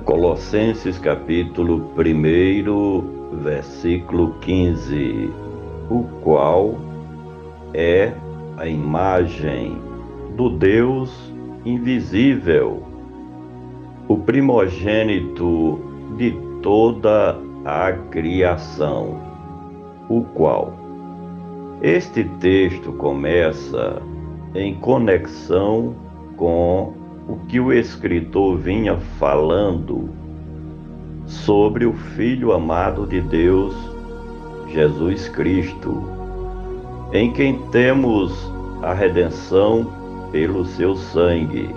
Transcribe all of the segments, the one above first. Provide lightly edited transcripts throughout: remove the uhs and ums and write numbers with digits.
Colossenses capítulo 1, versículo 15, o qual é a imagem do Deus invisível, o primogênito de toda a criação, o qual. Este texto começa em conexão com o que o escritor vinha falando sobre o Filho amado de Deus, Jesus Cristo, em quem temos a redenção pelo seu sangue,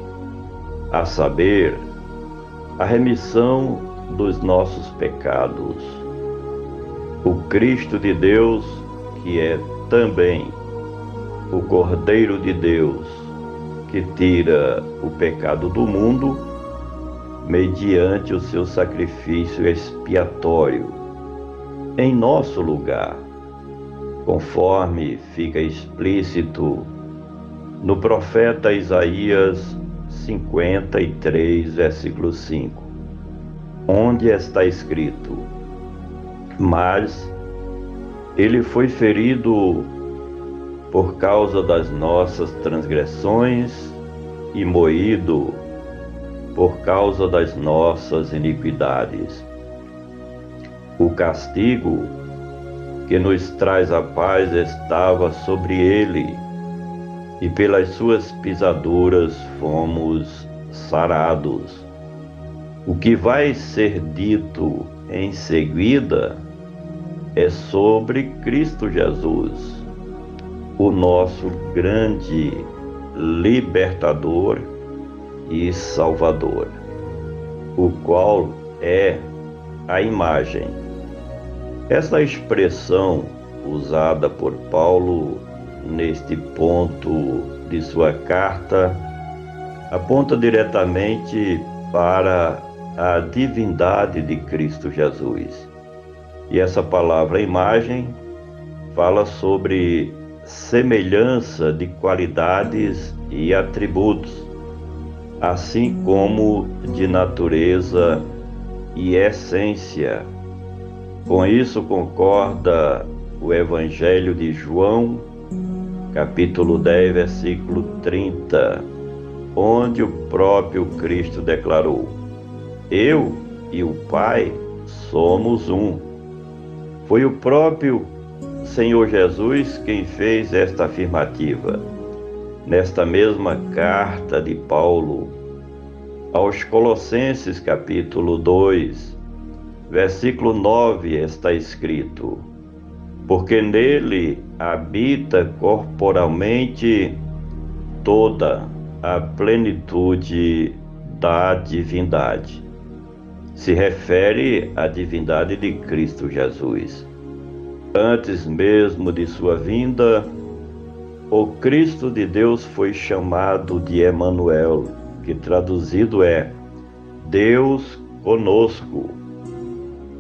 a saber, a remissão dos nossos pecados. O Cristo de Deus, que é também o Cordeiro de Deus, que tira o pecado do mundo mediante o seu sacrifício expiatório em nosso lugar, conforme fica explícito no profeta Isaías 53, versículo 5, onde está escrito: mas ele foi ferido por causa das nossas transgressões e moído por causa das nossas iniquidades. O castigo que nos traz a paz estava sobre ele, e pelas suas pisaduras fomos sarados. O que vai ser dito em seguida é sobre Cristo Jesus, o nosso grande libertador e salvador, o qual é a imagem. Essa expressão usada por Paulo neste ponto de sua carta aponta diretamente para a divindade de Cristo Jesus. E essa palavra imagem fala sobre semelhança de qualidades e atributos, assim como de natureza e essência. Com isso concorda o Evangelho de João, capítulo 10, versículo 30, onde o próprio Cristo declarou: eu e o Pai somos um. Foi o próprio Senhor Jesus quem fez esta afirmativa. Nesta mesma carta de Paulo aos Colossenses, capítulo 2, versículo 9, está escrito: porque nele habita corporalmente toda a plenitude da divindade. Se refere à divindade de Cristo Jesus. Antes mesmo de sua vinda, o Cristo de Deus foi chamado de Emanuel, que traduzido é Deus conosco,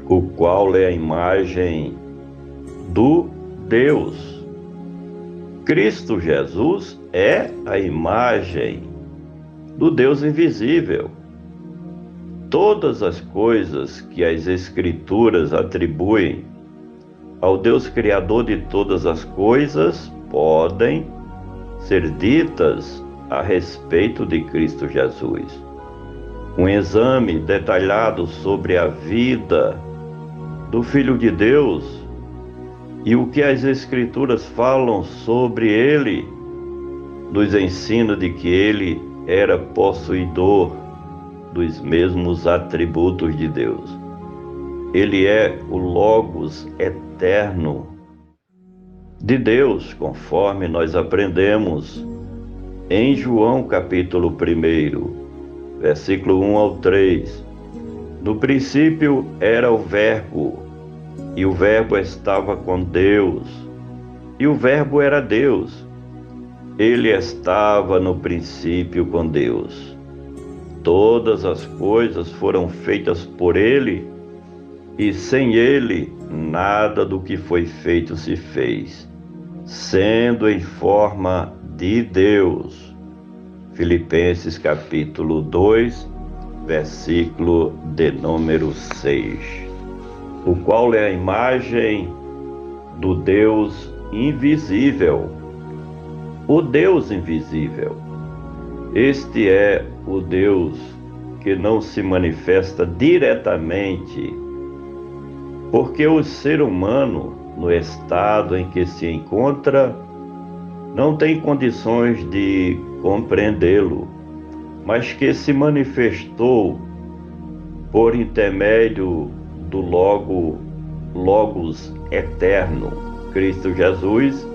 o qual é a imagem do Deus. Cristo Jesus é a imagem do Deus invisível. Todas as coisas que as Escrituras atribuem ao Deus Criador de todas as coisas podem ser ditas a respeito de Cristo Jesus. Um exame detalhado sobre a vida do Filho de Deus e o que as Escrituras falam sobre ele nos ensina de que ele era possuidor dos mesmos atributos de Deus. Ele é o Logos eterno de Deus, conforme nós aprendemos em João capítulo 1, versículo 1 ao 3. No princípio era o Verbo, e o Verbo estava com Deus, e o Verbo era Deus. Ele estava no princípio com Deus. Todas as coisas foram feitas por ele, e sem ele nada do que foi feito se fez, sendo em forma de Deus. Filipenses capítulo 2, versículo de número 6, o qual é a imagem do Deus invisível. O Deus invisível. Este é o Deus que não se manifesta diretamente, porque o ser humano, no estado em que se encontra, não tem condições de compreendê-lo, mas que se manifestou por intermédio do Logos eterno, Cristo Jesus,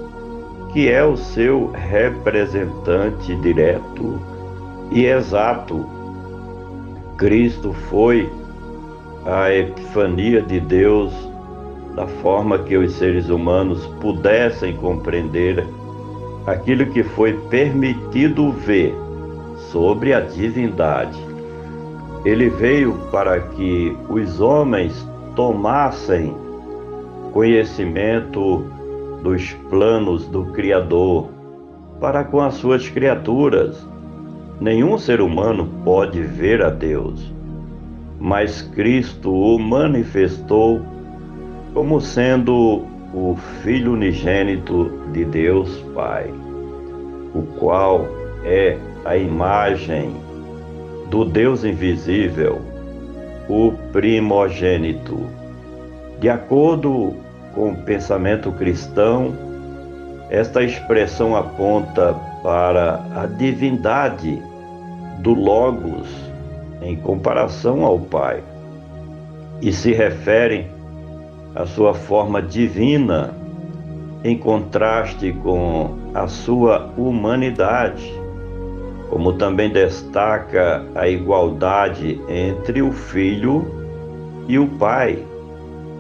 que é o seu representante direto e exato. Cristo foi a epifania de Deus da forma que os seres humanos pudessem compreender aquilo que foi permitido ver sobre a divindade. Ele veio para que os homens tomassem conhecimento dos planos do Criador para com as suas criaturas. Nenhum ser humano pode ver a Deus, mas Cristo o manifestou como sendo o Filho unigênito de Deus Pai, o qual é a imagem do Deus invisível, o primogênito. De acordo com o pensamento cristão, esta expressão aponta para a divindade do Logos em comparação ao Pai e se refere à sua forma divina em contraste com a sua humanidade, como também destaca a igualdade entre o Filho e o Pai,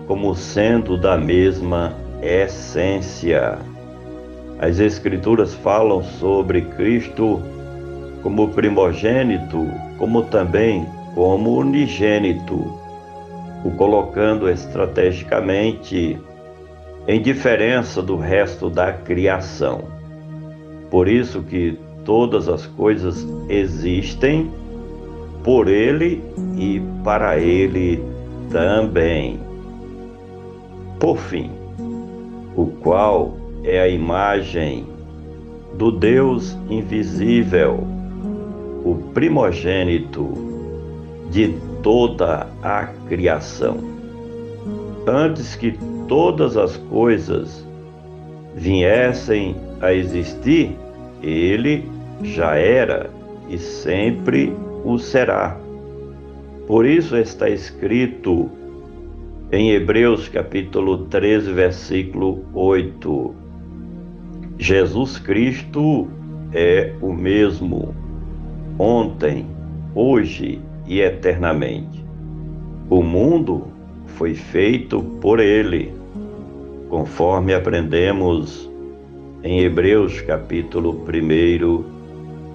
como sendo da mesma essência. As Escrituras falam sobre Cristo como primogênito, como também como unigênito, o colocando estrategicamente em diferença do resto da criação. Por isso que todas as coisas existem por Ele e para Ele também. Por fim, o qual é a imagem do Deus invisível, o primogênito de toda a criação. Antes que todas as coisas viessem a existir, ele já era e sempre o será. Por isso está escrito em Hebreus capítulo 13, versículo 8: Jesus Cristo é o mesmo, ontem, hoje e eternamente. O mundo foi feito por ele, conforme aprendemos em Hebreus capítulo 1,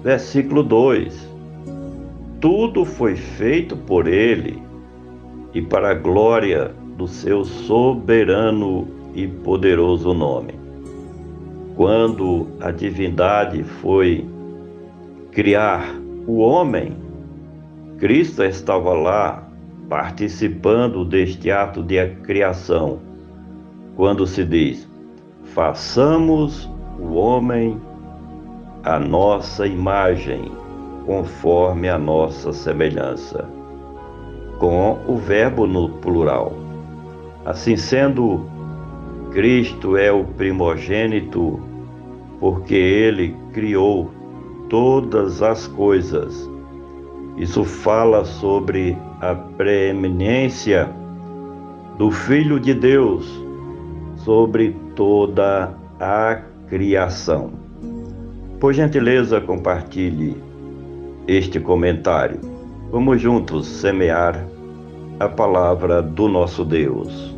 versículo 2. Tudo foi feito por ele e para a glória do seu soberano e poderoso nome. Quando a divindade foi criar o homem, Cristo estava lá participando deste ato de criação, quando se diz: façamos o homem à nossa imagem, conforme a nossa semelhança, com o verbo no plural. Assim sendo, Cristo é o primogênito, porque ele criou todas as coisas. Isso fala sobre a preeminência do Filho de Deus sobre toda a criação. Por gentileza, compartilhe este comentário. Vamos juntos semear a palavra do nosso Deus.